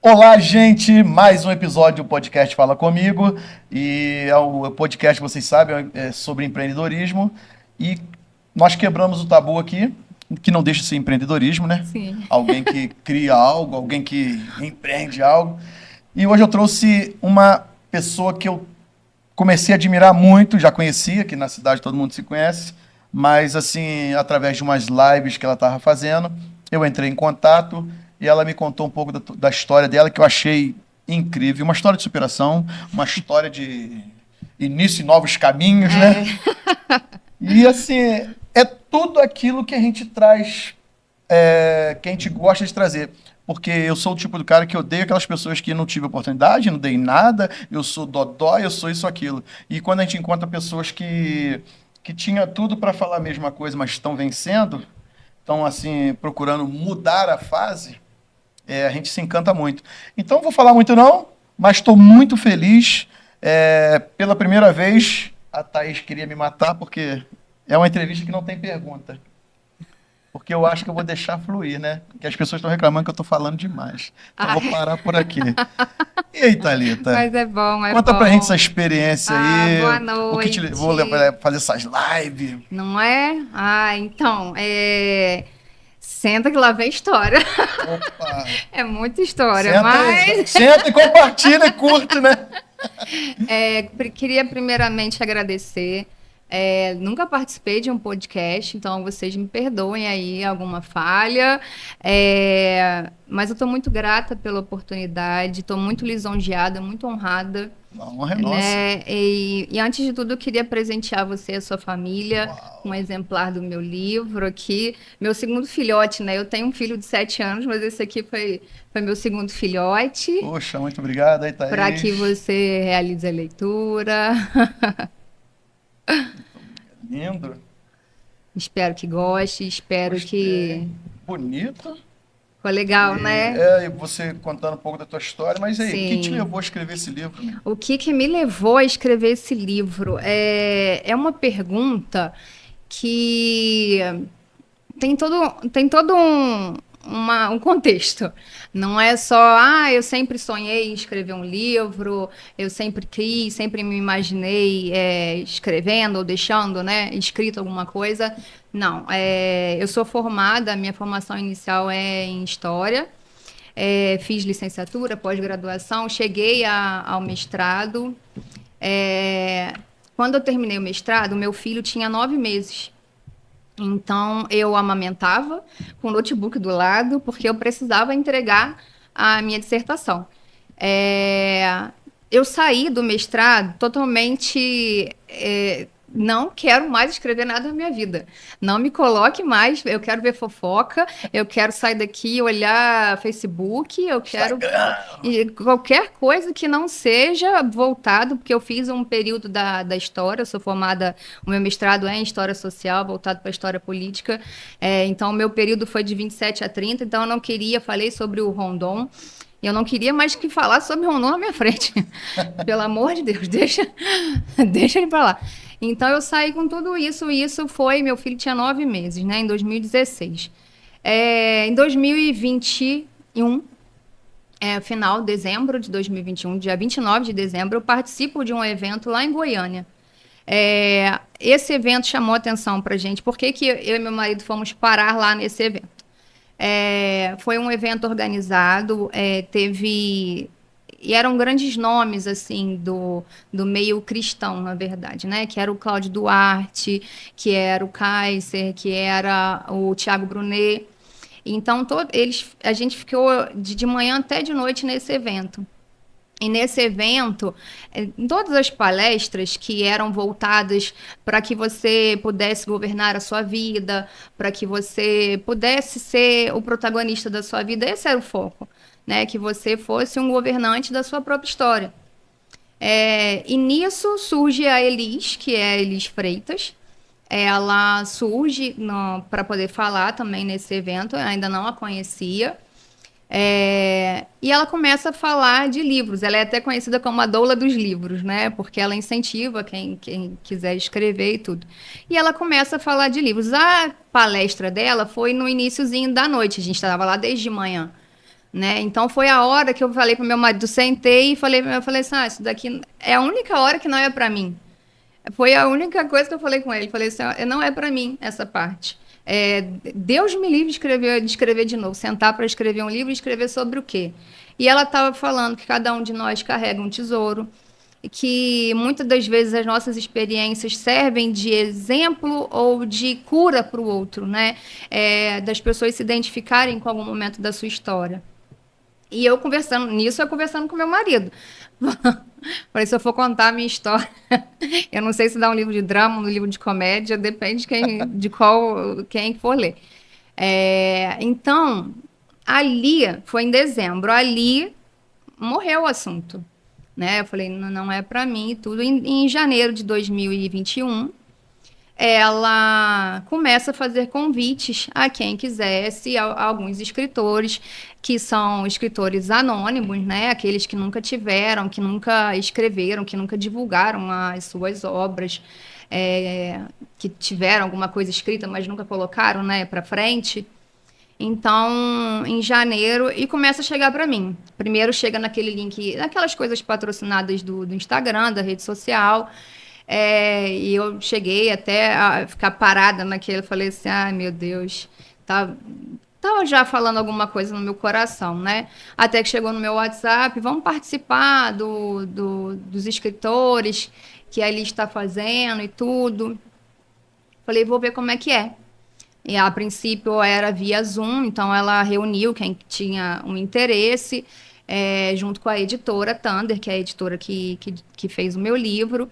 Olá, gente! Mais um episódio do podcast Fala Comigo. E é o podcast, vocês sabem, é sobre empreendedorismo. E nós quebramos o tabu aqui, que não deixa de ser empreendedorismo, né? Sim. Alguém que cria algo, alguém que empreende algo. E hoje eu trouxe uma pessoa que eu comecei a admirar muito, já conhecia, que na cidade todo mundo se conhece, mas assim, através de umas lives que ela estava fazendo, eu entrei em contato e ela me contou um pouco da história dela, que eu achei incrível. Uma história de superação, uma história de início em novos caminhos, né? E assim, é tudo aquilo que a gente traz, que a gente gosta de trazer. Porque eu sou o tipo do cara que odeia aquelas pessoas que não tive oportunidade, não dei nada, eu sou dodói, eu sou isso, aquilo. E quando a gente encontra pessoas que tinha tudo para falar a mesma coisa, mas estão vencendo, estão assim, procurando mudar a fase, a gente se encanta muito. Então, não vou falar muito não, mas estou muito feliz. Pela primeira vez, a Thaís queria me matar, porque é uma entrevista que não tem pergunta. Porque eu acho que eu vou deixar fluir, né? Porque as pessoas estão reclamando que eu estou falando demais. Então, eu vou parar por aqui. E aí, Thalita? Mas é bom, é Conta bom. pra gente essa experiência aí. Boa O que te noite. levou a fazer essas lives? Não é? Então, senta que lá vem história. Opa! É muita história, Senta e compartilha e curte, né? queria primeiramente agradecer. Nunca participei de um podcast, então vocês me perdoem aí alguma falha. Mas eu estou muito grata pela oportunidade, estou muito lisonjeada, muito honrada. A honra é nossa. Né? E antes de tudo, eu queria presentear você e a sua família com um exemplar do meu livro aqui. Meu segundo filhote, né? Eu tenho um filho de 7 anos, mas esse aqui foi meu segundo filhote. Poxa, muito obrigado aí, Thaís. Para que você realize a leitura. Lindo. Espero que goste, espero que... Bonito. Foi legal, né? E você contando um pouco da tua história, mas aí, o que te Sim. levou a escrever esse livro? O que me levou a escrever esse livro? É uma pergunta que tem todo um contexto. Não é só, eu sempre sonhei em escrever um livro, eu sempre quis, sempre me imaginei escrevendo ou deixando, né, escrito alguma coisa. Não, eu sou formada, a minha formação inicial é em História, fiz licenciatura, pós-graduação, cheguei ao mestrado. Quando eu terminei o mestrado, meu filho tinha 9 meses. Então, eu amamentava com o notebook do lado, porque eu precisava entregar a minha dissertação. Eu saí do mestrado totalmente... não quero mais escrever nada na minha vida. Não me coloque mais, eu quero ver fofoca, eu quero sair daqui e olhar Facebook, eu quero qualquer coisa que não seja voltado, porque eu fiz um período da história, eu sou formada, o meu mestrado é em História Social, voltado para a História Política, então o meu período foi de 27 a 30, então eu não queria, falei sobre o Rondon, eu não queria mais que falar sobre Rondon na minha frente. Pelo amor de Deus, deixa ele para lá. Então, eu saí com tudo isso, e isso foi... Meu filho tinha 9 meses, né? Em 2016. Em 2021, final de dezembro de 2021, dia 29 de dezembro, eu participo de um evento lá em Goiânia. Esse evento chamou atenção para a gente. Por que eu e meu marido fomos parar lá nesse evento? Foi um evento organizado, e eram grandes nomes, assim, do meio cristão, na verdade, né? Que era o Cláudio Duarte, que era o Kaiser, que era o Tiago Brunet. Então, a gente ficou de manhã até de noite nesse evento. E nesse evento, em todas as palestras que eram voltadas para que você pudesse governar a sua vida, para que você pudesse ser o protagonista da sua vida, esse era o foco, né? Que você fosse um governante da sua própria história. E nisso surge a Elis, que é a Elis Freitas. Ela surge para poder falar também nesse evento, eu ainda não a conhecia. E ela começa a falar de livros. Ela é até conhecida como a doula dos livros, né? Porque ela incentiva quem quiser escrever e tudo. E ela começa a falar de livros. A palestra dela foi no iniciozinho da noite. A gente estava lá desde manhã. né? Então foi a hora que eu falei para meu marido, sentei e eu falei assim, isso daqui é a única hora que não é para mim. Foi a única coisa que eu falei com ele. Falei assim, não é para mim essa parte. Deus me livre de escrever de novo, sentar para escrever um livro e escrever sobre o quê? E ela estava falando que cada um de nós carrega um tesouro, e que muitas das vezes as nossas experiências servem de exemplo ou de cura para o outro, né? Das pessoas se identificarem com algum momento da sua história. E eu conversando com meu marido. Falei, se eu for contar a minha história, eu não sei se dá um livro de drama, um livro de comédia, depende de quem for ler. Então, ali, foi em dezembro, ali morreu o assunto, né? Eu falei, não é para mim e tudo. Em janeiro de 2021, ela começa a fazer convites a quem quisesse, a alguns escritores, que são escritores anônimos, né? Aqueles que nunca tiveram, que nunca escreveram, que nunca divulgaram as suas obras, que tiveram alguma coisa escrita, mas nunca colocaram, né, para frente. Então, em janeiro, e começa a chegar para mim. Primeiro chega naquele link, naquelas coisas patrocinadas do Instagram, da rede social. E eu cheguei até a ficar parada naquele, falei assim, ai meu Deus, tava já falando alguma coisa no meu coração, né? Até que chegou no meu WhatsApp, vamos participar dos escritores que a Elis está fazendo e tudo. Falei, vou ver como é que é. E a princípio era via Zoom, então ela reuniu quem tinha um interesse, junto com a editora Thunder, que é a editora que fez o meu livro.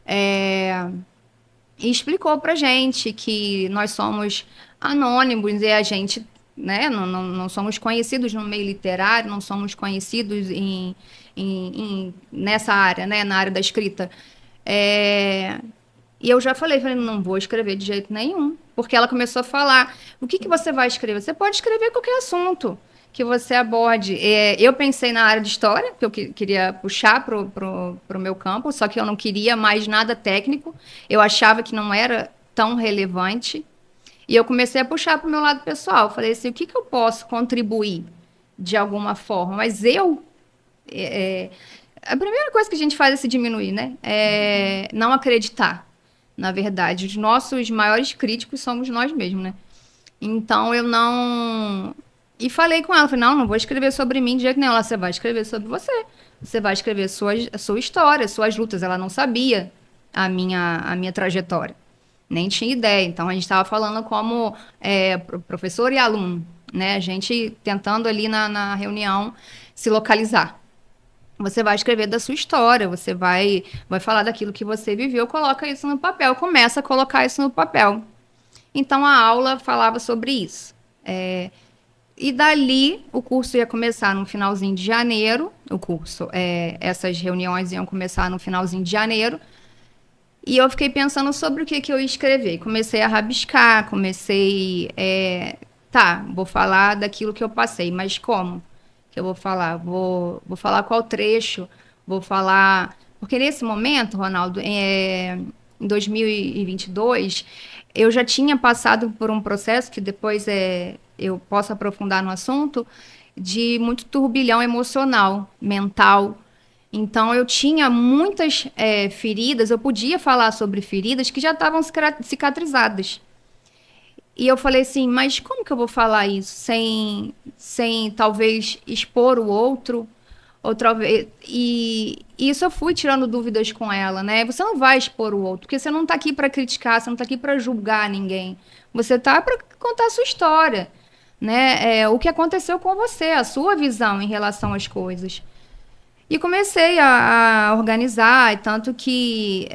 E explicou pra gente que nós somos anônimos e a gente, né, não somos conhecidos no meio literário, não somos conhecidos nessa área, né, na área da escrita. E eu já falei, não vou escrever de jeito nenhum, porque ela começou a falar, o que você vai escrever? Você pode escrever qualquer assunto que você aborde. Eu pensei na área de história, que eu queria puxar pro meu campo, só que eu não queria mais nada técnico, eu achava que não era tão relevante, e eu comecei a puxar para o meu lado pessoal. Falei assim, o que eu posso contribuir de alguma forma? Mas a primeira coisa que a gente faz é se diminuir, né? Não acreditar, na verdade. Os nossos maiores críticos somos nós mesmos, né? Então, eu não... E falei com ela, falei, não vou escrever sobre mim de jeito nenhum. Ela, você vai escrever sobre você. Você vai escrever a sua história, suas lutas. Ela não sabia a minha trajetória. Nem tinha ideia. Então, a gente estava falando como professor e aluno, né? A gente tentando ali na reunião se localizar. Você vai escrever da sua história, você vai falar daquilo que você viveu, coloca isso no papel, começa a colocar isso no papel. Então, a aula falava sobre isso. E dali, o curso ia começar no finalzinho de janeiro, essas reuniões iam começar no finalzinho de janeiro, e eu fiquei pensando sobre o que eu ia escrever. Comecei a rabiscar, vou falar daquilo que eu passei, mas como que eu vou falar? Vou falar qual trecho, vou falar... Porque nesse momento, Ronaldo, em 2022, eu já tinha passado por um processo que depois eu posso aprofundar no assunto, de muito turbilhão emocional, mental. Então, eu tinha muitas feridas, eu podia falar sobre feridas que já estavam cicatrizadas. E eu falei assim, mas como que eu vou falar isso sem talvez expor o outro? E isso eu fui tirando dúvidas com ela, né? Você não vai expor o outro, porque você não está aqui para criticar, você não está aqui para julgar ninguém. Você está para contar a sua história, né? O que aconteceu com você, a sua visão em relação às coisas. E comecei a organizar, tanto que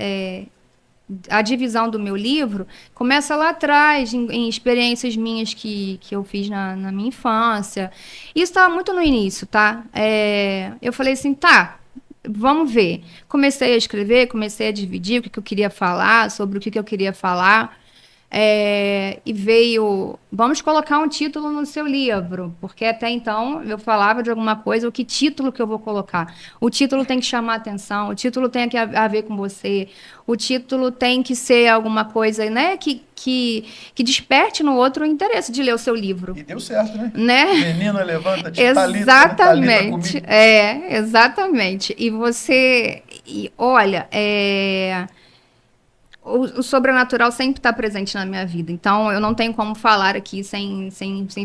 a divisão do meu livro começa lá atrás, em experiências minhas que eu fiz na minha infância. Isso estava muito no início, tá? Eu falei assim, vamos ver. Comecei a escrever, comecei a dividir o que eu queria falar, sobre o que eu queria falar. E veio, vamos colocar um título no seu livro, porque até então eu falava de alguma coisa, o que título que eu vou colocar? O título tem que chamar atenção, o título tem que a ver com você, o título tem que ser alguma coisa, né, que desperte no outro o interesse de ler o seu livro. E deu certo, né? Né? Menina, levanta-te, Talita Exatamente, comigo. exatamente. E você, olha, o sobrenatural sempre está presente na minha vida. Então, eu não tenho como falar aqui sem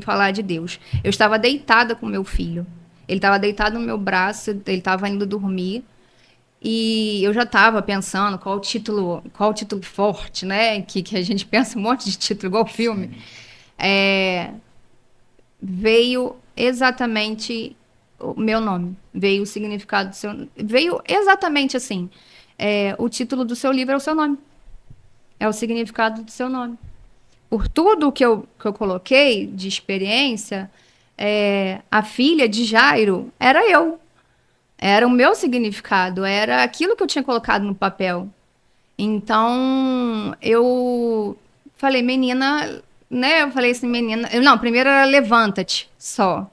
falar de Deus. Eu estava deitada com meu filho. Ele estava deitado no meu braço, ele estava indo dormir. E eu já estava pensando qual o título forte, né? Que a gente pensa um monte de título, igual filme. Veio exatamente o meu nome. Veio o significado do seu. Veio exatamente assim. O título do seu livro é o seu nome. É o significado do seu nome. Por tudo que eu coloquei de experiência, a filha de Jairo era eu. Era o meu significado, era aquilo que eu tinha colocado no papel. Então, eu falei, menina, né? Eu falei assim, menina. Não, primeiro era levanta-te, só.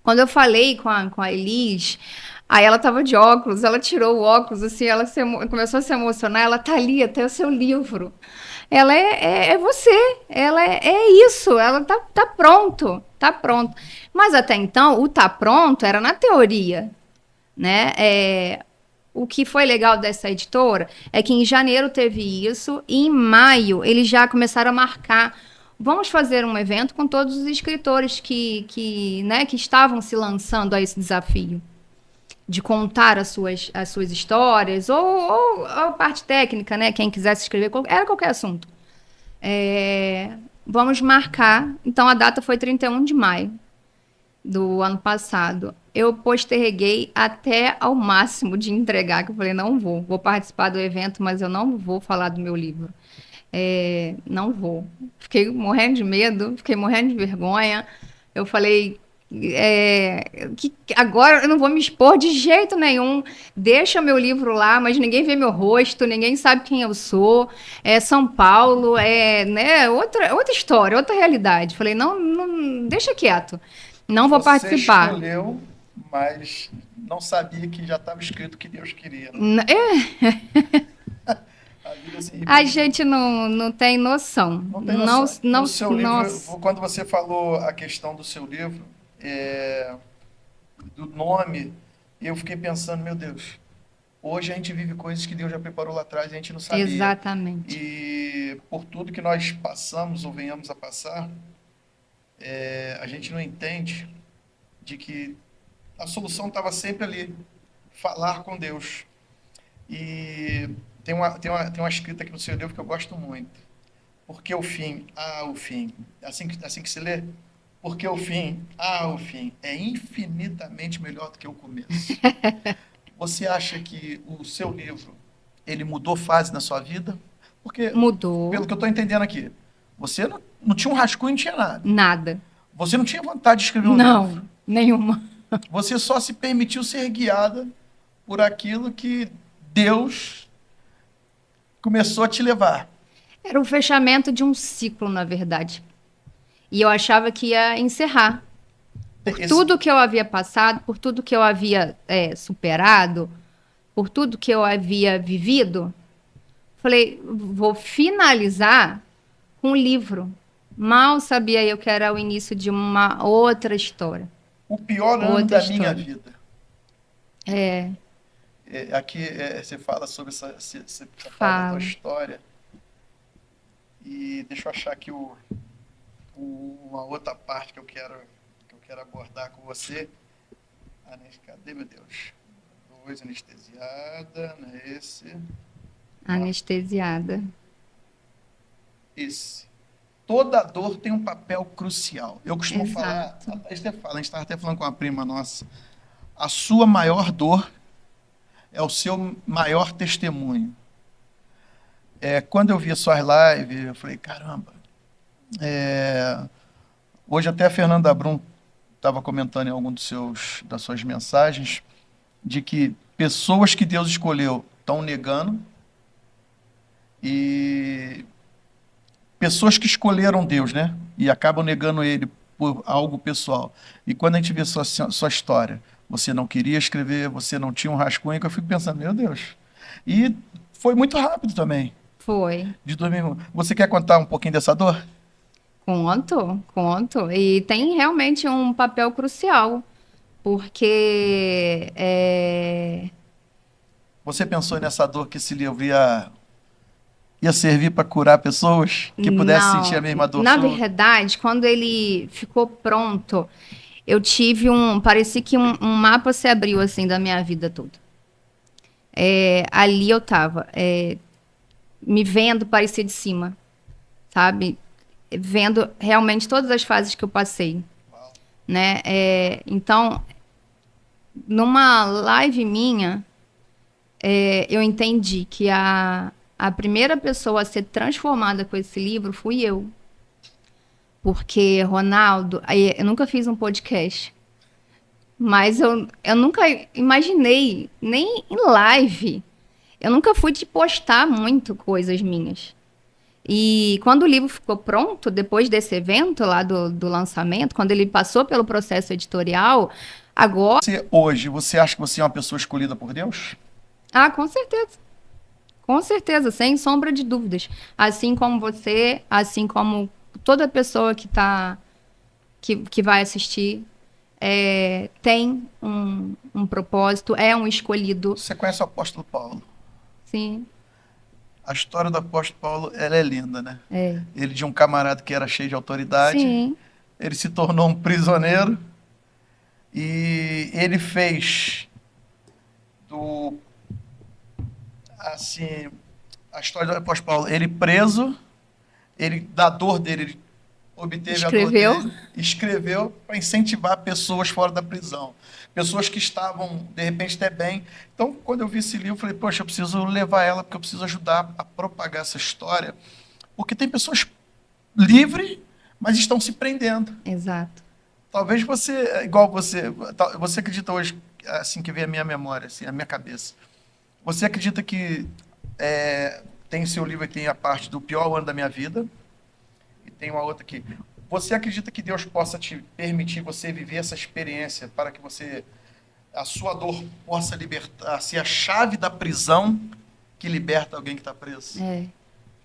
Quando eu falei com a Elis, aí ela tava de óculos, ela tirou o óculos, assim, começou a se emocionar. Ela tá ali, até o seu livro. Ela é você, ela é isso, ela tá pronto, tá pronto. Mas até então, o tá pronto era na teoria, né? O que foi legal dessa editora é que em janeiro teve isso e em maio eles já começaram a marcar. Vamos fazer um evento com todos os escritores né, que estavam se lançando a esse desafio de contar as suas histórias ou a parte técnica, né? Quem quisesse escrever, era qualquer assunto. Vamos marcar. Então a data foi 31 de maio do ano passado. Eu posterguei até ao máximo de entregar, que eu falei, não vou participar do evento, mas eu não vou falar do meu livro. Não vou. Fiquei morrendo de medo, fiquei morrendo de vergonha. Eu falei, que agora eu não vou me expor de jeito nenhum. Deixa meu livro lá, mas ninguém vê meu rosto, ninguém sabe quem eu sou. É São Paulo, né, outra história, outra realidade. Falei, não, não deixa quieto. Não vou Você participar. escolheu, mas não sabia que já estava escrito o que Deus queria, né? A vida assim, A gente não tem noção. não tem noção. Não, O seu livro, nossa. quando você falou a questão do seu livro, do nome, eu fiquei pensando, meu Deus, hoje a gente vive coisas que Deus já preparou lá atrás e a gente não sabia. Exatamente. E por tudo que nós passamos ou venhamos a passar, a gente não entende de que a solução estava sempre ali, falar com Deus. E tem uma escrita aqui no seu livro que eu gosto muito. Porque o fim, o fim, assim que se lê, porque o fim, o fim, é infinitamente melhor do que o começo. Você acha que o seu livro, ele mudou fase na sua vida? Porque, Mudou. pelo que eu estou entendendo aqui, você não tinha um rascunho, não tinha nada. Nada. Você não tinha vontade de escrever um Não, livro. nenhuma. Você só se permitiu ser guiada por aquilo que Deus começou a te levar. Era o fechamento de um ciclo, na verdade. E eu achava que ia encerrar. Por tudo que eu havia passado, por tudo que eu havia superado, por tudo que eu havia vivido, falei, vou finalizar com um livro. Mal sabia eu que era o início de uma outra história. O pior ano Outra da minha história. vida. É, Aqui você fala sobre essa parte da fala. tua história. E deixa eu achar aqui uma outra parte que eu quero abordar com você. Cadê, meu Deus? 2, anestesiada, não é esse? Anestesiada. Esse. Toda dor tem um papel crucial. Eu costumo Exato. falar, a gente estava até falando com uma prima nossa, a sua maior dor é o seu maior testemunho. Quando eu vi as suas lives, eu falei, caramba. Hoje até a Fernanda Brum estava comentando em algum das suas mensagens, de que pessoas que Deus escolheu estão negando e pessoas que escolheram Deus, né? E acabam negando ele por algo pessoal. E quando a gente vê sua história, você não queria escrever, você não tinha um rascunho, que eu fico pensando, meu Deus. E foi muito rápido também, Foi. de 2001. Você quer contar um pouquinho dessa dor? Conto, conto. E tem realmente um papel crucial, porque Você pensou nessa dor que esse livro ia servir para curar pessoas que pudessem sentir a não, mesma dor na sua? verdade, quando ele ficou pronto, eu tive parecia que um mapa se abriu assim da minha vida toda. Ali eu tava, me vendo parecia de cima, sabe? Vendo realmente todas as fases que eu passei, né? Então, numa live minha, eu entendi que a primeira pessoa a ser transformada com esse livro fui eu. Porque, Ronaldo, eu nunca fiz um podcast, mas eu nunca imaginei, nem em live, eu nunca fui de postar muito coisas minhas. E quando o livro ficou pronto, depois desse evento lá do lançamento, quando ele passou pelo processo editorial, agora. Hoje, você acha que você é uma pessoa escolhida por Deus? Ah, com certeza. Com certeza, sem sombra de dúvidas. Assim como você, assim como toda pessoa que vai assistir, tem um propósito, é um escolhido. Você conhece o apóstolo Paulo? Sim, A história do apóstolo Paulo, ela é linda, né? é. Ele de um camarada que era cheio de autoridade, Sim, ele se tornou um prisioneiro e ele fez do assim a história do apóstolo Paulo, ele preso, ele da dor dele, ele obteve escreveu. a dor dele, escreveu para incentivar pessoas fora da prisão, pessoas que estavam de repente até bem. Então, quando eu vi esse livro, eu falei, poxa, eu preciso levar ela porque eu preciso ajudar a propagar essa história, porque tem pessoas livres, mas estão se prendendo. Exato. Talvez você, igual você acredita hoje, assim que vem a minha memória, assim, a minha cabeça. Você acredita que tem seu livro e tem a parte do pior ano da minha vida, e tem uma outra aqui. Você acredita que Deus possa te permitir você viver essa experiência para que a sua dor possa libertar, ser a chave da prisão que liberta alguém que está preso?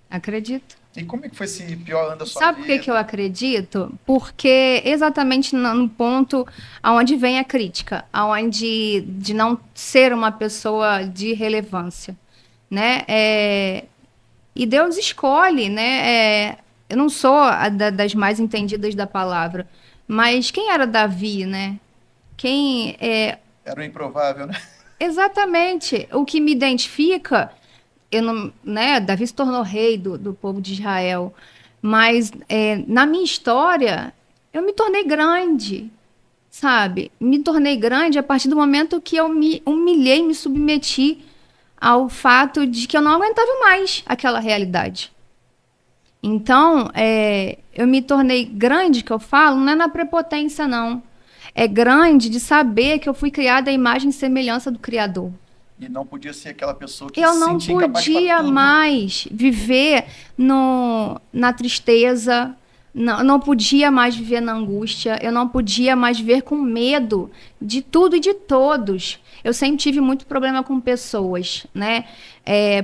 Acredito. E como é que foi esse pior ano da sua Sabe vida? por que eu acredito? Porque exatamente no ponto aonde vem a crítica, aonde de não ser uma pessoa de relevância, né? E Deus escolhe, né? Eu não sou das mais entendidas da palavra, mas quem era Davi, né? Quem Era o improvável, né? exatamente o que me identifica, eu não, né? Davi se tornou rei do povo de Israel, mas na minha história eu me tornei grande, sabe? Me tornei grande a partir do momento que eu me humilhei, me submeti ao fato de que eu não aguentava mais aquela realidade. Então, eu me tornei grande, que eu falo, não é na prepotência, não. É grande de saber que eu fui criada à imagem e semelhança do Criador. E não podia ser aquela pessoa que Eu se não sentia incapaz para podia tudo. mais viver na tristeza, não podia mais viver na angústia, eu não podia mais viver com medo de tudo e de todos. Eu sempre tive muito problema com pessoas, né?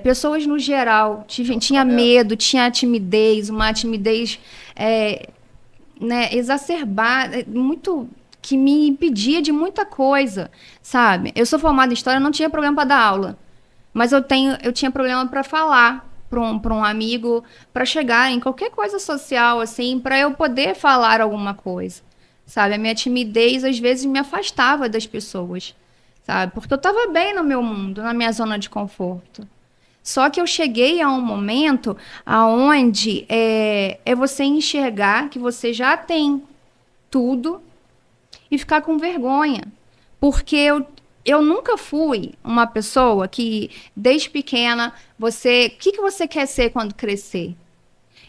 Pessoas no geral. Tinha medo, tinha timidez, uma timidez né, exacerbada, muito que me impedia de muita coisa, sabe? Eu sou formada em história, não tinha problema para dar aula, mas eu tinha problema para falar para um amigo, para chegar em qualquer coisa social, assim, para eu poder falar alguma coisa, sabe? A minha timidez às vezes me afastava das pessoas, sabe? Porque eu estava bem no meu mundo, na minha zona de conforto. Só que eu cheguei a um momento aonde é você enxergar que você já tem tudo e ficar com vergonha. Porque eu nunca fui uma pessoa que, desde pequena, o que você quer ser quando crescer?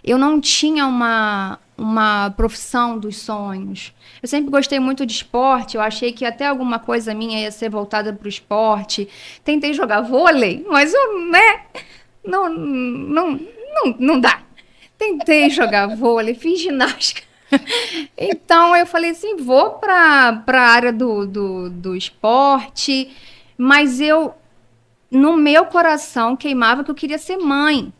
Eu não tinha uma profissão dos sonhos. Eu sempre gostei muito de esporte, eu achei que até alguma coisa minha ia ser voltada para o esporte. Tentei jogar vôlei, mas eu, né, não dá. tentei jogar vôlei, fiz ginástica. Então eu falei assim, vou para a área do esporte, mas eu, no meu coração, queimava que eu queria ser mãe,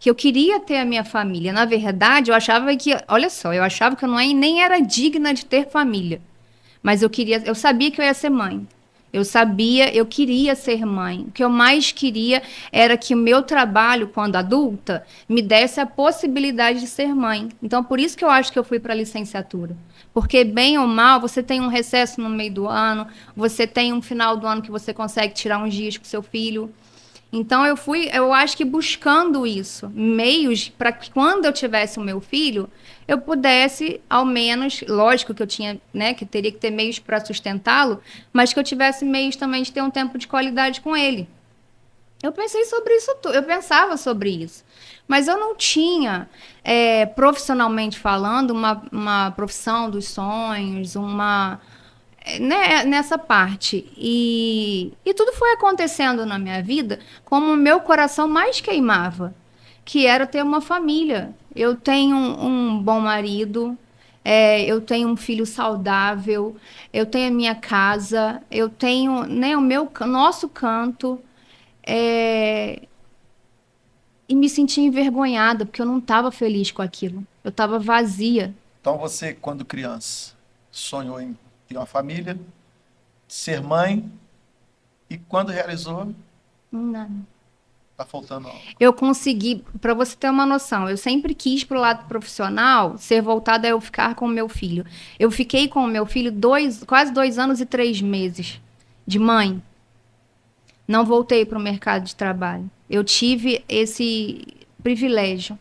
que eu queria ter a minha família. Na verdade, eu achava que, olha só, eu achava que eu nem era digna de ter família. Mas eu sabia que eu ia ser mãe. Eu queria ser mãe. O que eu mais queria era que o meu trabalho, quando adulta, me desse a possibilidade de ser mãe. Então, por isso que eu acho que eu fui para a licenciatura. Porque, bem ou mal, você tem um recesso no meio do ano, você tem um final do ano que você consegue tirar uns dias com seu filho. Então eu acho que buscando isso, meios para que quando eu tivesse o meu filho, eu pudesse, ao menos, lógico que eu tinha, né, que teria que ter meios para sustentá-lo, mas que eu tivesse meios também de ter um tempo de qualidade com ele. Eu pensei sobre isso tudo, eu pensava sobre isso. Mas eu não tinha, profissionalmente falando, uma profissão dos sonhos, né, nessa parte. E tudo foi acontecendo na minha vida como o meu coração mais queimava, que era ter uma família. Eu tenho um bom marido, eu tenho um filho saudável, eu tenho a minha casa, eu tenho, né, nosso canto. é, e me senti envergonhada, porque eu não estava feliz com aquilo. Eu estava vazia. Então você, quando criança, sonhou em ter uma família, ser mãe, e quando realizou, Não. tá faltando algo. Eu consegui, para você ter uma noção, eu sempre quis para o lado profissional ser voltada a eu ficar com o meu filho. Eu fiquei com o meu filho quase 2 anos e 3 meses de mãe. Não voltei para o mercado de trabalho. Eu tive esse privilégio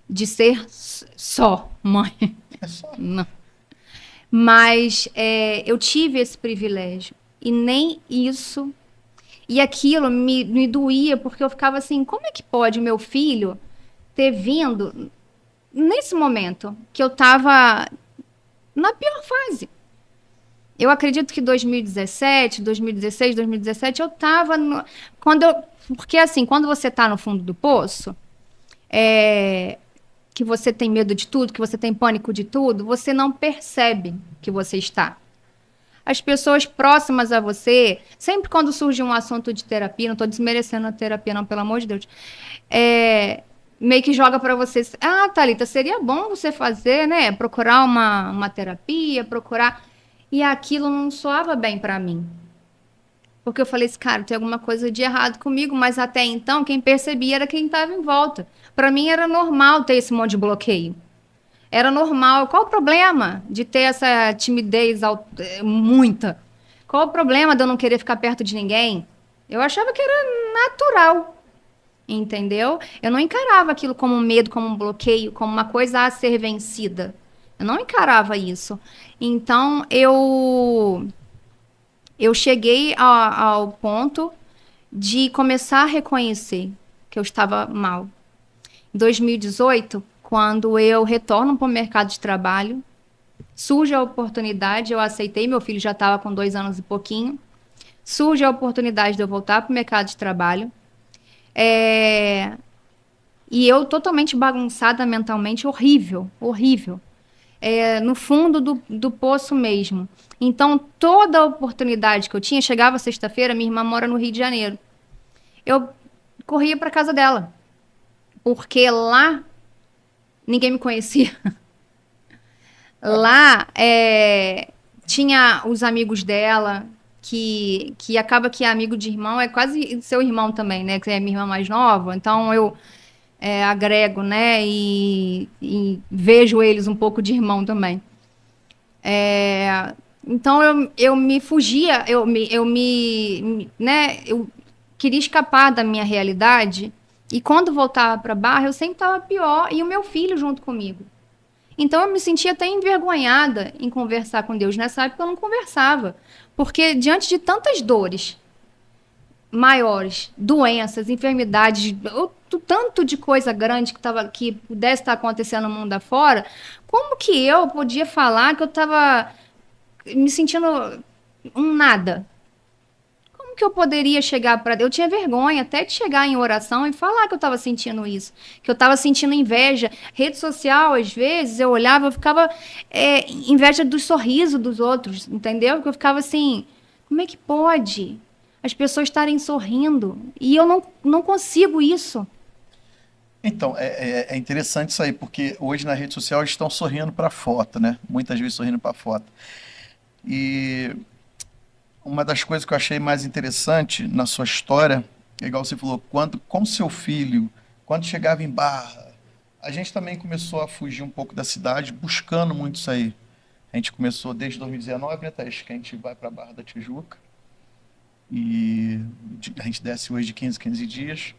de ser só mãe. É só. Não. Mas eu tive esse privilégio. E nem isso. E aquilo me doía, porque eu ficava assim: como é que pode meu filho ter vindo nesse momento que eu estava na pior fase? Eu acredito que 2017, 2016, 2017, eu estava. Porque assim, quando você está no fundo do poço, que você tem medo de tudo, que você tem pânico de tudo, você não percebe que você está. As pessoas próximas a você, sempre quando surge um assunto de terapia, não estou desmerecendo a terapia, não, pelo amor de Deus, meio que joga para você: ah, Thalita, seria bom você fazer, né? Procurar uma terapia, procurar. E aquilo não soava bem para mim. Porque eu falei assim, cara, tem alguma coisa de errado comigo, mas até então quem percebia era quem estava em volta. Para mim era normal ter esse monte de bloqueio. Era normal. Qual o problema de ter essa timidez muita? Qual o problema de eu não querer ficar perto de ninguém? Eu achava que era natural, entendeu? Eu não encarava aquilo como um medo, como um bloqueio, como uma coisa a ser vencida. Eu não encarava isso. Então, eu cheguei ao ponto de começar a reconhecer que eu estava mal. Em 2018, quando eu retorno para o mercado de trabalho, surge a oportunidade, eu aceitei, meu filho já estava com 2 anos e pouquinho, surge a oportunidade de eu voltar para o mercado de trabalho, e eu totalmente bagunçada mentalmente, horrível, horrível, no fundo do poço mesmo. Então, toda a oportunidade que eu tinha, chegava sexta-feira, minha irmã mora no Rio de Janeiro, eu corria para casa dela, porque lá ninguém me conhecia. Lá tinha os amigos dela, que acaba que é amigo de irmão, é quase seu irmão também, né? Que é minha irmã mais nova. Então eu agrego, né? E vejo eles um pouco de irmão também. Então eu me fugia, né? Eu queria escapar da minha realidade. E quando voltava para Barra, eu sempre estava pior e o meu filho junto comigo. Então eu me sentia até envergonhada em conversar com Deus. Nessa época eu não conversava, porque diante de tantas dores maiores, doenças, enfermidades, tanto de coisa grande que pudesse estar acontecendo no mundo afora, como que eu podia falar que eu estava me sentindo um nada? como que eu poderia chegar para Deus? Eu tinha vergonha até de chegar em oração e falar que eu estava sentindo isso, que eu estava sentindo inveja. Rede social, às vezes, eu olhava, eu ficava inveja do sorriso dos outros, entendeu? Que eu ficava assim, como é que pode as pessoas estarem sorrindo? E eu não consigo isso. Então, é interessante isso aí, porque hoje na rede social eles estão sorrindo para foto, né? Muitas vezes sorrindo para foto. E uma das coisas que eu achei mais interessante na sua história, é igual você falou, quando com seu filho, quando chegava em Barra, a gente também começou a fugir um pouco da cidade, buscando muito isso aí. A gente começou desde 2019, né, Thaís? Que a gente vai para a Barra da Tijuca e a gente desce hoje de 15 em 15 dias.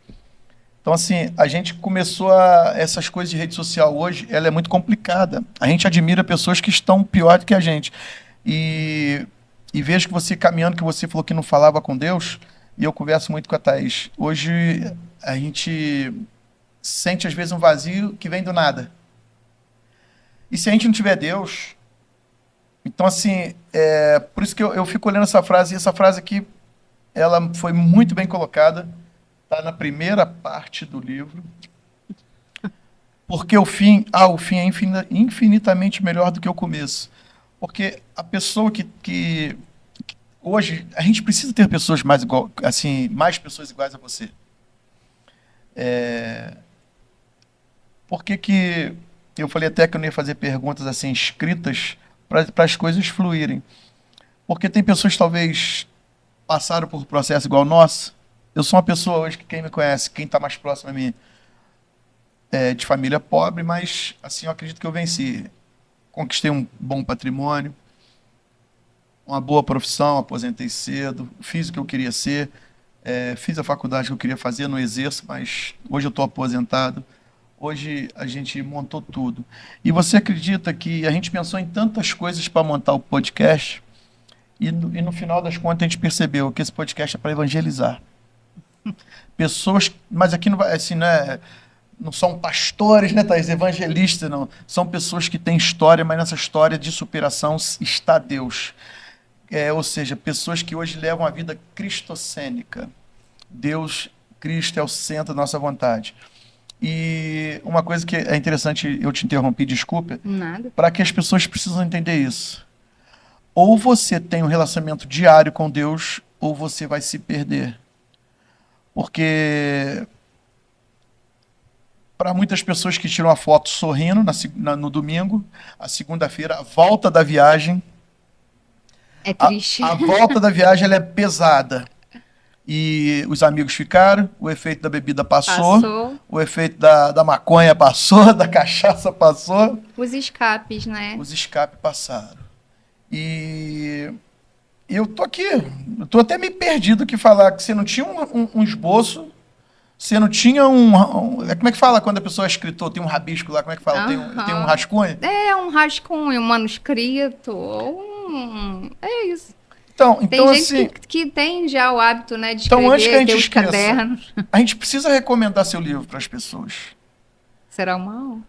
Então, assim, a gente começou a... Essas coisas de rede social hoje, ela é muito complicada. A gente admira pessoas que estão pior do que a gente. E, e vejo que você caminhando, que você falou que não falava com Deus, e eu converso muito com a Thaís. Hoje a gente sente às vezes um vazio que vem do nada. E se a gente não tiver Deus, então assim, por isso que eu fico olhando essa frase, e essa frase aqui, ela foi muito bem colocada, está na primeira parte do livro, porque o fim é infinitamente melhor do que o começo. Porque a pessoa que hoje a gente precisa ter pessoas mais igual, assim, mais pessoas iguais a você. Por que eu falei até que eu não ia fazer perguntas assim escritas para as coisas fluírem? Porque tem pessoas que talvez passaram por um processo igual ao nosso. Eu sou uma pessoa hoje que quem me conhece, quem está mais próximo a mim, é de família pobre, mas assim eu acredito que eu venci. Conquistei um bom patrimônio, uma boa profissão, aposentei cedo, fiz o que eu queria ser, fiz a faculdade que eu queria fazer, não exerço, mas hoje eu estou aposentado. Hoje a gente montou tudo. E você acredita que a gente pensou em tantas coisas para montar o podcast e no final das contas a gente percebeu que esse podcast é para evangelizar. Pessoas, mas aqui não vai, assim, né? Não são pastores, né, Thaís? Evangelistas, não. São pessoas que têm história, mas nessa história de superação está Deus. Ou seja, pessoas que hoje levam a vida cristocênica. Deus, Cristo é o centro da nossa vontade. E uma coisa que é interessante, eu te interrompi, desculpa, Nada. para que as pessoas precisam entender isso. Ou você tem um relacionamento diário com Deus, ou você vai se perder. Porque para muitas pessoas que tiram a foto sorrindo no domingo, a segunda-feira, a volta da viagem, É triste. a volta da viagem ela é pesada. E os amigos ficaram, o efeito da bebida passou. O efeito da maconha passou, da cachaça passou. Os escapes, né? Os escapes passaram. E eu tô aqui, eu tô até meio perdido que falar que você não tinha um esboço, você não tinha como é que fala quando a pessoa é escritor, tem um rabisco lá, como é que fala? Tem um rascunho? Um rascunho, um manuscrito, é isso. Então Tem gente assim, que tem já o hábito, né, de escrever, então antes que a gente ter os esqueça, cadernos. a gente precisa recomendar seu livro para as pessoas. Será uma honra.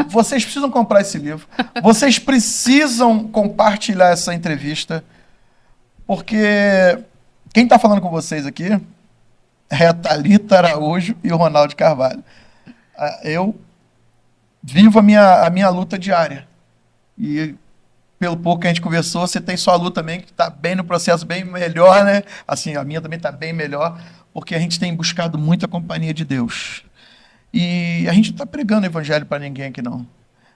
Vocês precisam comprar esse livro. Vocês precisam compartilhar essa entrevista, porque quem está falando com vocês aqui é a Thalita Araújo e o Ronaldo Carvalho. Eu vivo a minha luta diária. E pelo pouco que a gente conversou, você tem sua luta também, que está bem no processo, bem melhor, né? Assim, a minha também está bem melhor, porque a gente tem buscado muita companhia de Deus. E a gente não está pregando evangelho para ninguém aqui, não.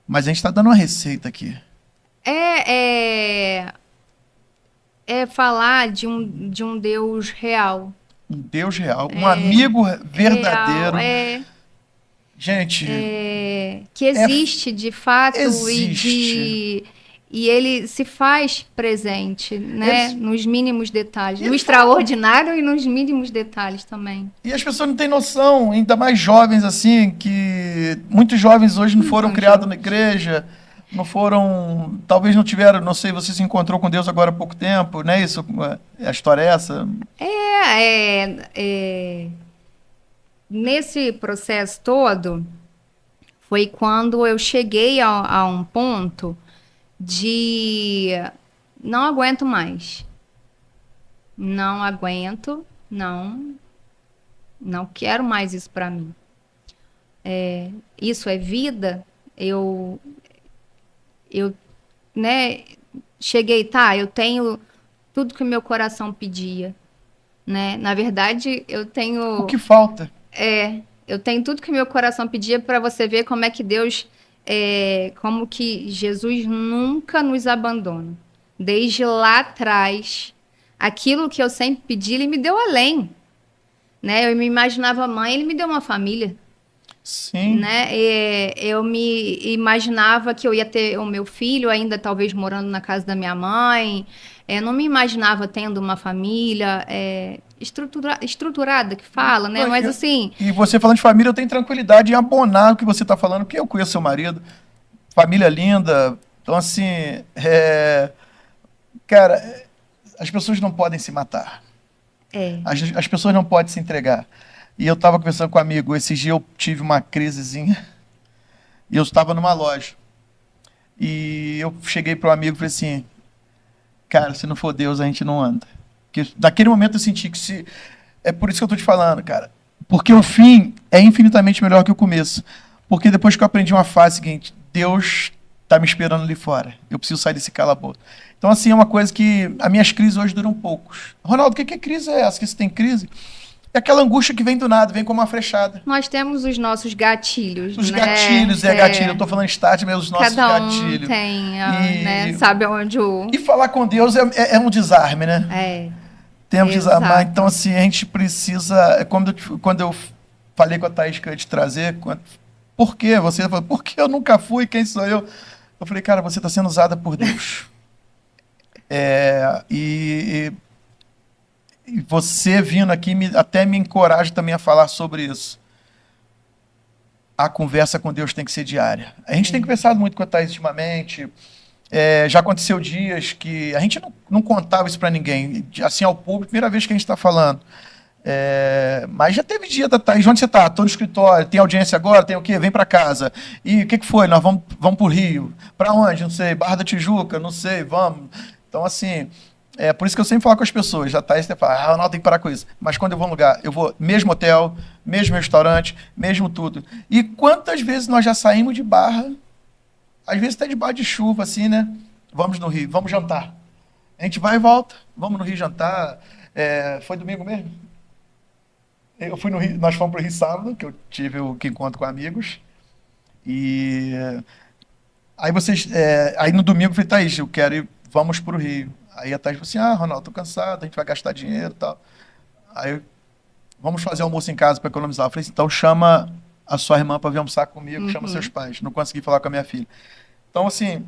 Mas a gente está dando uma receita aqui. É falar de um Deus real. Um Deus real, um amigo verdadeiro. Real, gente, que existe de fato existe. e ele se faz presente, né? Nos mínimos detalhes, no extraordinário e nos mínimos detalhes também. E as pessoas não têm noção, ainda mais jovens assim, que muitos jovens hoje não foram criados na igreja, não foram, talvez não tiveram, não sei, você se encontrou com Deus agora há pouco tempo, não é isso? A história é essa? Nesse processo todo, foi quando eu cheguei a um ponto de não aguento mais. não aguento, não quero mais isso para mim. Isso é vida? Eu, né, cheguei, tá, eu tenho tudo que o meu coração pedia, né? Na verdade, O que falta? eu tenho tudo que o meu coração pedia para você ver como é que Deus, como que Jesus nunca nos abandona. Desde lá atrás, aquilo que eu sempre pedi, ele me deu além, né? Eu me imaginava mãe, ele me deu uma família, Sim. né? Eu me imaginava que eu ia ter o meu filho ainda talvez morando na casa da minha mãe. Eu não me imaginava tendo uma família estruturada que fala, né? Não, Mas assim, e você falando de família, eu tenho tranquilidade em abonar o que você está falando, porque eu conheço seu marido, família linda. Então, assim, cara, as pessoas não podem se matar. é, As pessoas não podem se entregar. E eu estava conversando com um amigo, esses dias eu tive uma crisezinha, e eu estava numa loja. E eu cheguei para o amigo e falei assim, cara, se não for Deus, a gente não anda. Porque naquele momento eu senti que se... É por isso que eu tô te falando, cara. Porque o fim é infinitamente melhor que o começo. Porque depois que eu aprendi uma frase seguinte, Deus tá me esperando ali fora. Eu preciso sair desse calabouço. Então, assim, é uma coisa que... As minhas crises hoje duram poucos. Ronaldo, o que é crise é essa? Que você tem crise? É aquela angústia que vem do nada, vem como uma flechada. nós temos os nossos gatilhos, Os né? gatilhos, gatilho. Eu tô falando start, mas os nossos Cada um gatilhos. tem, né? E, Sabe onde o. e falar com Deus é um desarme, né? É, Temos que desarmar. Então, exato. assim, a gente precisa. Quando eu falei com a Thaís que eu ia te trazer, por quê? Você falou, porque eu nunca fui, quem sou eu? Eu falei, cara, você está sendo usada por Deus. É, e você vindo aqui até me encoraja também a falar sobre isso. A conversa com Deus tem que ser diária. A gente tem conversado muito com a Thaís ultimamente. Já aconteceu dias que a gente não contava isso para ninguém, assim ao público, primeira vez que a gente está falando. Mas já teve dia da Thaís, onde você está? Estou no escritório, tem audiência agora, tem o quê? Vem para casa. E o que foi? Nós vamos para o Rio. Para onde? Não sei. Barra da Tijuca? Não sei, vamos. Então, assim, por isso que eu sempre falo com as pessoas. A Thaís até fala, Ronaldo tem que parar com isso. Mas quando eu vou num lugar, eu vou mesmo hotel, mesmo restaurante, mesmo tudo. E quantas vezes nós já saímos de Barra, às vezes até de bar de chuva, assim, né? Vamos no Rio, vamos jantar. A gente vai e volta, vamos no Rio jantar. Foi domingo mesmo? Eu fui no Rio, nós fomos para o Rio sábado, que eu tive o que encontro com amigos. E aí aí no domingo eu falei, Thaís, eu quero ir, vamos para o Rio. Aí a Thaís falou assim, Ronaldo, tô cansado, a gente vai gastar dinheiro e tal. Aí, vamos fazer almoço em casa para economizar. Eu falei, então chama a sua irmã para vir almoçar comigo, chama seus Uhum. pais. Não consegui falar com a minha filha. Então, assim,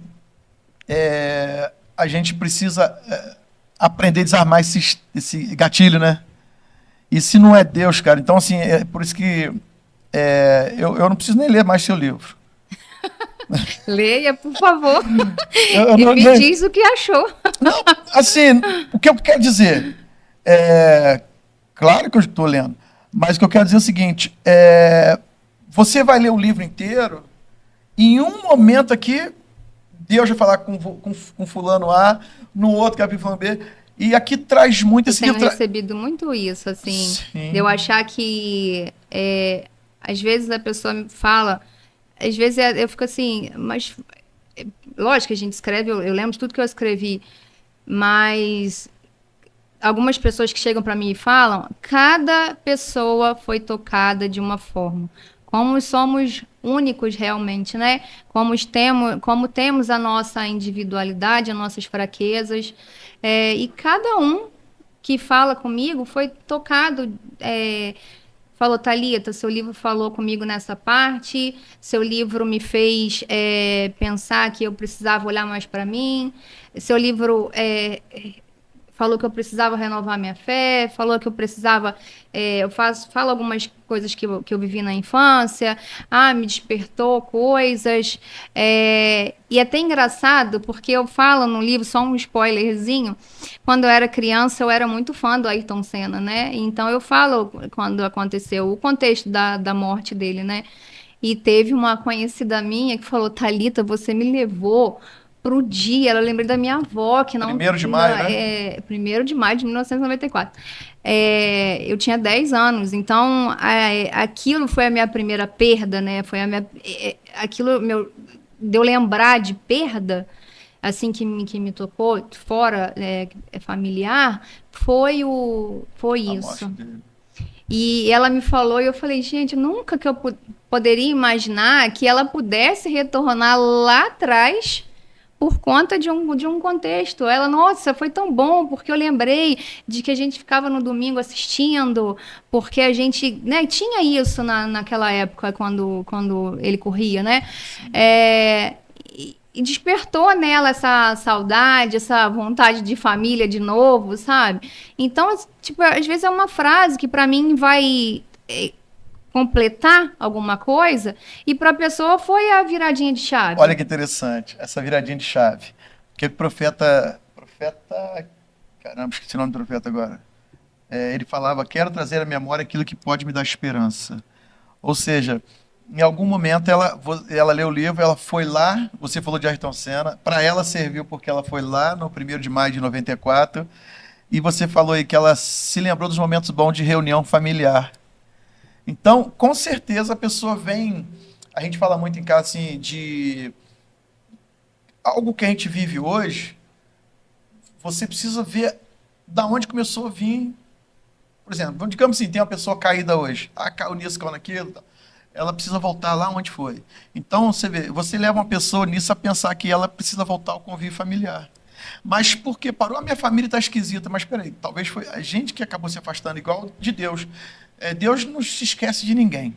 a gente precisa aprender a desarmar esse gatilho, né? E se não é Deus, cara, então assim, é por isso que eu não preciso nem ler mais seu livro. Leia, por favor, Eu e não, me diz o que achou. não, assim, o que eu quero dizer, claro que eu estou lendo, mas o que eu quero dizer é o seguinte, você vai ler o livro inteiro, e em um momento aqui, Deus vai falar com fulano A, no outro capítulo fulano B, e aqui traz muito Eu esse tenho livro. recebido muito isso, assim, de eu Sim. achar que às vezes a pessoa me fala, às vezes eu fico assim, mas lógico que a gente escreve, eu lembro de tudo que eu escrevi, mas algumas pessoas que chegam para mim e falam, cada pessoa foi tocada de uma forma. Como somos únicos realmente, né? Como temos a nossa individualidade, as nossas fraquezas, e cada um que fala comigo foi tocado. Falou, Thalita, seu livro falou comigo nessa parte, seu livro me fez pensar que eu precisava olhar mais para mim, seu livro falou que eu precisava renovar minha fé, falou que eu precisava. Falo algumas coisas que eu vivi na infância, me despertou coisas. E é até engraçado, porque eu falo no livro, só um spoilerzinho, quando eu era criança, eu era muito fã do Ayrton Senna, né? Então eu falo quando aconteceu o contexto da morte dele, né? E teve uma conhecida minha que falou, Thalita, você me levou pro dia, eu lembrei da minha avó, que não... 1º de maio, né? 1º de maio de 1994. Eu tinha 10 anos, então aquilo foi a minha primeira perda, né? Foi a minha... aquilo, de eu lembrar de perda, assim, que me tocou, fora familiar, foi A isso. morte dele. E ela me falou, e eu falei, gente, nunca que eu poderia imaginar que ela pudesse retornar lá atrás por conta de um contexto. Ela, nossa, foi tão bom, porque eu lembrei de que a gente ficava no domingo assistindo, porque a gente, né, tinha isso naquela época, quando ele corria, né? E despertou nela essa saudade, essa vontade de família de novo, sabe? Então, tipo, às vezes é uma frase que para mim vai completar alguma coisa e para a pessoa foi a viradinha de chave. Olha que interessante, essa viradinha de chave. Porque o profeta, caramba, esqueci o nome do profeta agora. Ele falava, quero trazer à memória aquilo que pode me dar esperança. Ou seja, em algum momento ela leu o livro, ela foi lá, você falou de Ayrton Senna, para ela serviu porque ela foi lá no 1º de maio de 94, e você falou aí que ela se lembrou dos momentos bons de reunião familiar. Então, com certeza a pessoa vem, a gente fala muito em casa assim, de algo que a gente vive hoje, você precisa ver da onde começou a vir. Por exemplo, digamos assim, tem uma pessoa caída hoje, caiu nisso, caiu naquilo, ela precisa voltar lá onde foi. Então, você vê, você leva uma pessoa nisso a pensar que ela precisa voltar ao convívio familiar. Mas porque parou, a minha família está esquisita, mas peraí, talvez foi a gente que acabou se afastando igual de Deus. Deus não se esquece de ninguém.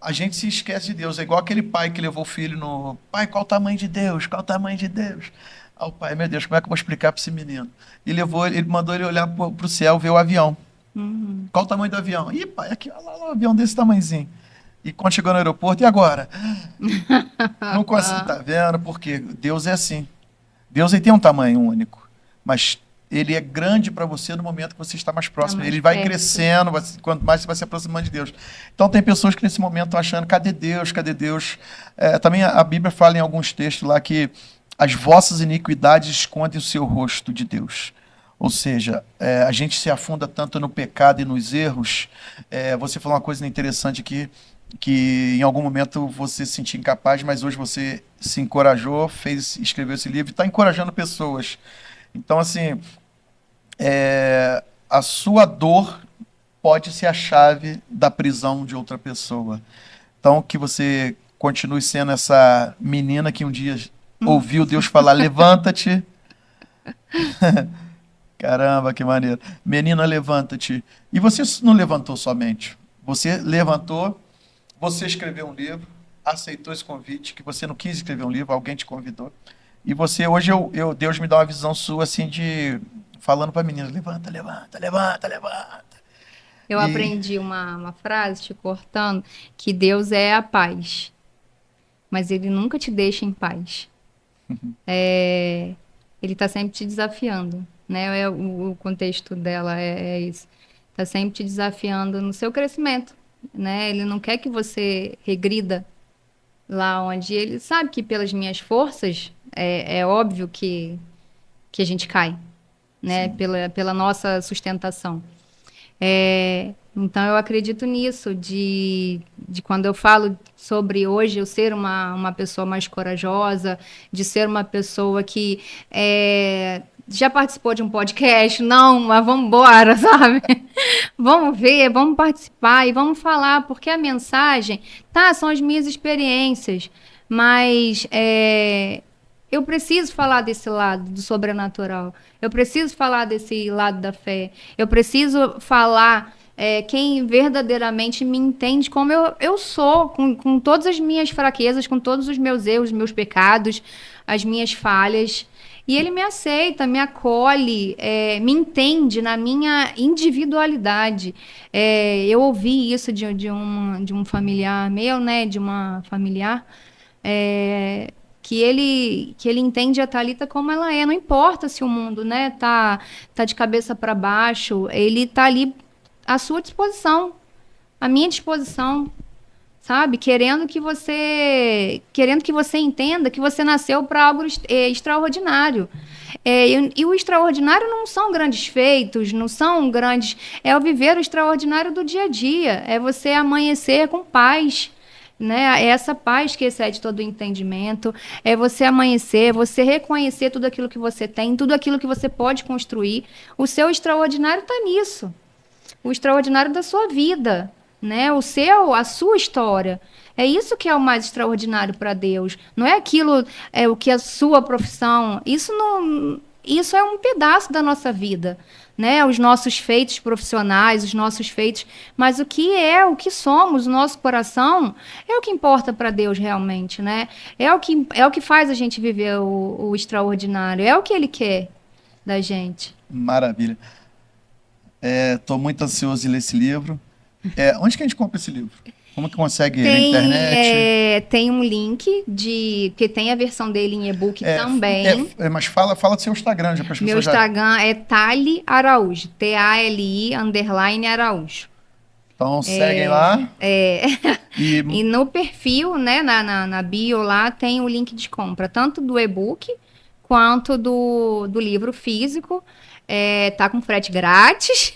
A gente se esquece de Deus. É igual aquele pai que levou o filho no... Pai, qual o tamanho de Deus? Qual o tamanho de Deus? O pai, meu Deus, como é que eu vou explicar para esse menino? E ele mandou ele olhar para o céu, ver o avião. Qual o tamanho do avião? Ih, pai, aqui, olha lá, um avião desse tamanhozinho. E quando chegou no aeroporto, e agora? Não consegui, tá vendo? Porque Deus é assim. Deus ele tem um tamanho único, mas ele é grande para você no momento que você está mais próximo. mais ele vai perto. crescendo, quanto mais você vai se aproximando de Deus. Então tem pessoas que nesse momento estão achando, cadê Deus? Cadê Deus? Também a Bíblia fala em alguns textos lá que as vossas iniquidades escondem o seu rosto de Deus. Ou seja, a gente se afunda tanto no pecado e nos erros. Você falou uma coisa interessante aqui, que em algum momento você se sentia incapaz, mas hoje você se encorajou, escreveu esse livro e está encorajando pessoas. Então, assim, a sua dor pode ser a chave da prisão de outra pessoa. Então, que você continue sendo essa menina que um dia ouviu Deus falar, levanta-te. Caramba, que maneiro. Menina, levanta-te. E você não levantou somente. Você levantou, você escreveu um livro, aceitou esse convite, que você não quis escrever um livro, alguém te convidou. E você, hoje, Deus me dá uma visão sua, assim, de... Falando para meninas, levanta, levanta, levanta, levanta. Eu aprendi uma frase, te cortando, que Deus é a paz, mas Ele nunca te deixa em paz. Ele está sempre te desafiando, né? O contexto dela é isso. Está sempre te desafiando no seu crescimento, né? Ele não quer que você regrida lá onde ele sabe que pelas minhas forças é óbvio que a gente cai, né? Pela nossa sustentação. Então eu acredito nisso, de quando eu falo sobre hoje eu ser uma pessoa mais corajosa, de ser uma pessoa que já participou de um podcast, não, mas vamos embora, sabe? Vamos ver, vamos participar e vamos falar, porque a mensagem, são as minhas experiências, mas eu preciso falar desse lado do sobrenatural, eu preciso falar desse lado da fé, eu preciso falar quem verdadeiramente me entende como eu sou, com todas as minhas fraquezas, com todos os meus erros, meus pecados, as minhas falhas. E ele me aceita, me acolhe, me entende na minha individualidade. Eu ouvi isso de um familiar meu, né? De uma familiar, que ele entende a Thalita como ela é. Não importa se o mundo, né, tá de cabeça para baixo, ele tá ali à sua disposição, à minha disposição, sabe? Querendo que você entenda que você nasceu para algo extraordinário. E o extraordinário não são grandes feitos, não são grandes. É o viver o extraordinário do dia a dia. É você amanhecer com paz, né? É essa paz que excede todo o entendimento. É você amanhecer, você reconhecer tudo aquilo que você tem, tudo aquilo que você pode construir. O seu extraordinário está nisso. O extraordinário da sua vida, né? A sua história. É isso que é o mais extraordinário para Deus. Não é aquilo, o que a sua profissão. Isso é um pedaço da nossa vida, né? Os nossos feitos profissionais, os nossos feitos, mas o que somos, o nosso coração, é o que importa para Deus realmente, né? É o que faz a gente viver o extraordinário. É o que Ele quer da gente. Maravilha. Estou muito ansioso de ler esse livro. Onde que a gente compra esse livro? Como que consegue ele? Na internet? Tem um link porque tem a versão dele em e-book também. Mas fala do seu Instagram, já para as pessoas. Meu Instagram é Tali Araújo, TALI_Araújo. Então seguem lá. E no perfil, né, na bio lá, tem o link de compra, tanto do e-book quanto do livro físico. Tá com frete grátis.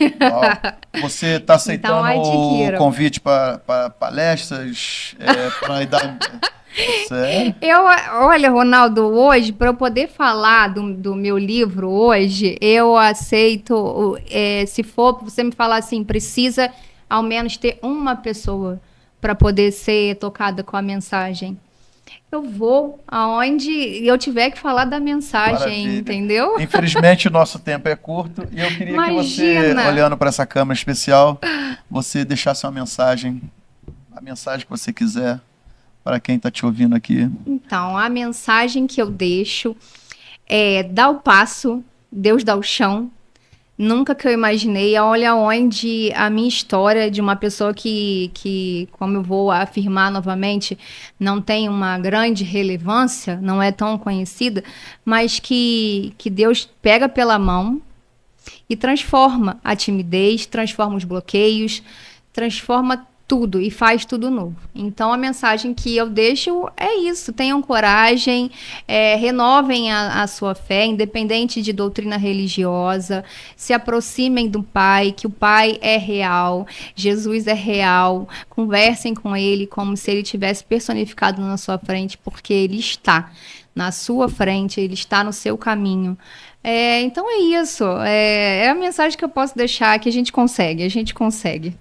Você está aceitando Então, o convite para palestras? Para dar... Sério? Olha, Ronaldo, hoje, para eu poder falar do meu livro hoje, eu aceito, se for você me falar assim, precisa ao menos ter uma pessoa para poder ser tocada com a mensagem. Eu vou aonde eu tiver que falar da mensagem, Maravilha. Entendeu? Infelizmente, o nosso tempo é curto e eu queria que você, olhando para essa câmera especial, você deixasse uma mensagem, a mensagem que você quiser para quem está te ouvindo aqui. Então, a mensagem que eu deixo é: dá o passo, Deus dá o chão. Nunca que eu imaginei, olha onde a minha história de uma pessoa que, como eu vou afirmar novamente, não tem uma grande relevância, não é tão conhecida, mas que Deus pega pela mão e transforma a timidez, transforma os bloqueios, transforma tudo e faz tudo novo. Então a mensagem que eu deixo é isso: tenham coragem, renovem a sua fé, independente de doutrina religiosa, se aproximem do Pai, que o Pai é real, Jesus é real, conversem com Ele como se Ele tivesse personificado na sua frente, porque Ele está na sua frente, Ele está no seu caminho. Então é isso, é a mensagem que eu posso deixar, que a gente consegue.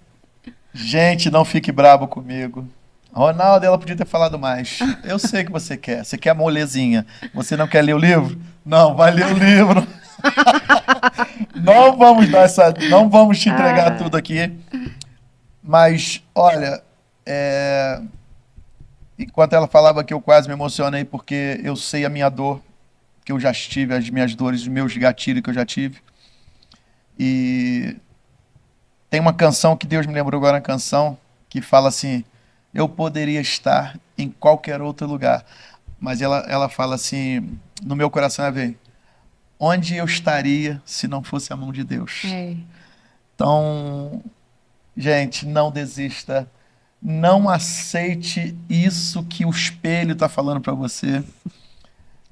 Gente, não fique bravo comigo. Ronaldo, ela podia ter falado mais. Eu sei que você quer. Você quer a molezinha. Você não quer ler o livro? Não, vai ler o livro. Não vamos te entregar tudo aqui. Mas, olha, enquanto ela falava aqui, eu quase me emocionei, porque eu sei a minha dor, que eu já tive, as minhas dores, os meus gatilhos que eu já tive. E tem uma canção que Deus me lembrou agora, uma canção que fala assim: eu poderia estar em qualquer outro lugar, mas ela fala assim, no meu coração vem: onde eu estaria se não fosse a mão de Deus? Então, gente, não desista, não aceite isso que o espelho está falando para você.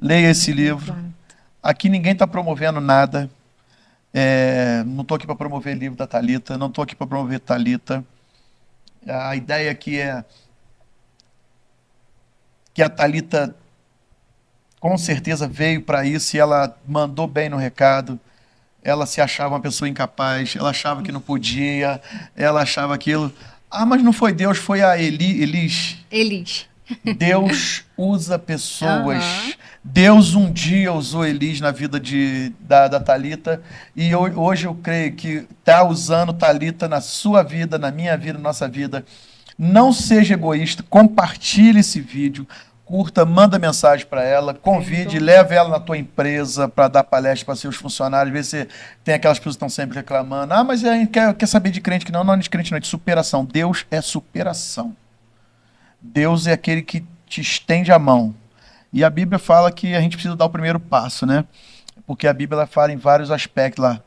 Leia esse livro. Aqui ninguém está promovendo nada. Não estou aqui para promover o livro da Thalita, não estou aqui para promover Thalita. A ideia aqui é que a Thalita com certeza veio para isso e ela mandou bem no recado. Ela se achava uma pessoa incapaz, ela achava que não podia, ela achava aquilo. Mas não foi Deus, foi a Elis. Deus usa pessoas. Deus um dia usou Elis na vida da Thalita, e hoje eu creio que está usando Thalita na sua vida, na minha vida, na nossa vida. Não seja egoísta, compartilhe esse vídeo, curta, manda mensagem para ela, convide, leve ela na tua empresa para dar palestra para seus funcionários. Às vezes tem aquelas pessoas que estão sempre reclamando: mas quer saber de crente? Que não é de crente, não, é de superação. Deus é superação. Deus é aquele que te estende a mão. E a Bíblia fala que a gente precisa dar o primeiro passo, né? Porque a Bíblia fala em vários aspectos lá: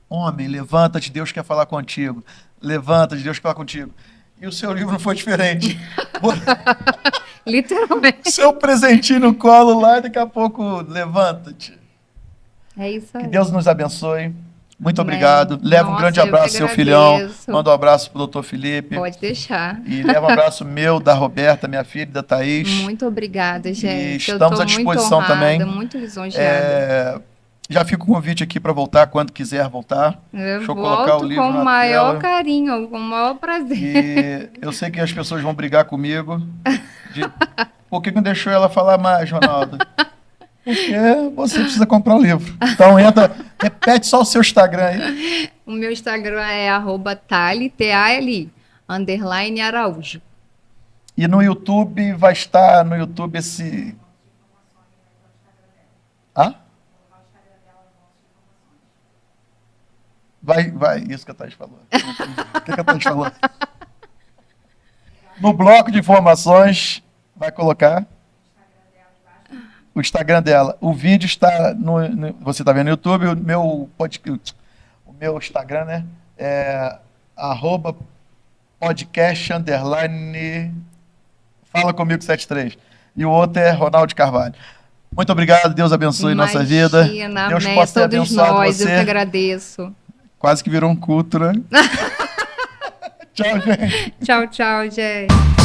homem, levanta-te, Deus quer falar contigo. Levanta-te, Deus quer falar contigo. E o seu livro não foi diferente. Literalmente. Seu presentinho no colo lá, daqui a pouco levanta-te. É isso aí. Que Deus nos abençoe. Muito Amém. obrigado. Leva um Nossa, grande eu que abraço ao seu filhão. agradeço. Manda um abraço pro doutor Felipe. Pode deixar. E leva um abraço meu, da Roberta, minha filha, e da Thaís. Muito obrigada, gente. estamos eu tô à disposição muito honrada, também. muito lisonjeada. Já fica o convite aqui para voltar quando quiser voltar. Eu Deixa eu colocar o volto livro com o na maior tela. carinho, com o maior prazer. E eu sei que as pessoas vão brigar comigo. Por que não deixou ela falar mais, Ronaldo? Porque você precisa comprar o livro. Então entra, repete só o seu Instagram aí. O meu Instagram é @Thali, T-A-L-I, _Araújo. E no YouTube vai estar no YouTube esse. Hã? Vai, isso que a Thaís falou. O que a Thaís falou? No bloco de informações, vai colocar o Instagram dela. O vídeo está você está vendo no YouTube, o meu Instagram, né? É @podcast_ Fala Comigo 73. E o outro é Ronaldo Carvalho. Muito obrigado, Deus abençoe nossa vida. Deus amém. possa ter Todos abençoado nós, eu que você. agradeço. Quase que virou um culto, né? Tchau, gente. Tchau, tchau, gente.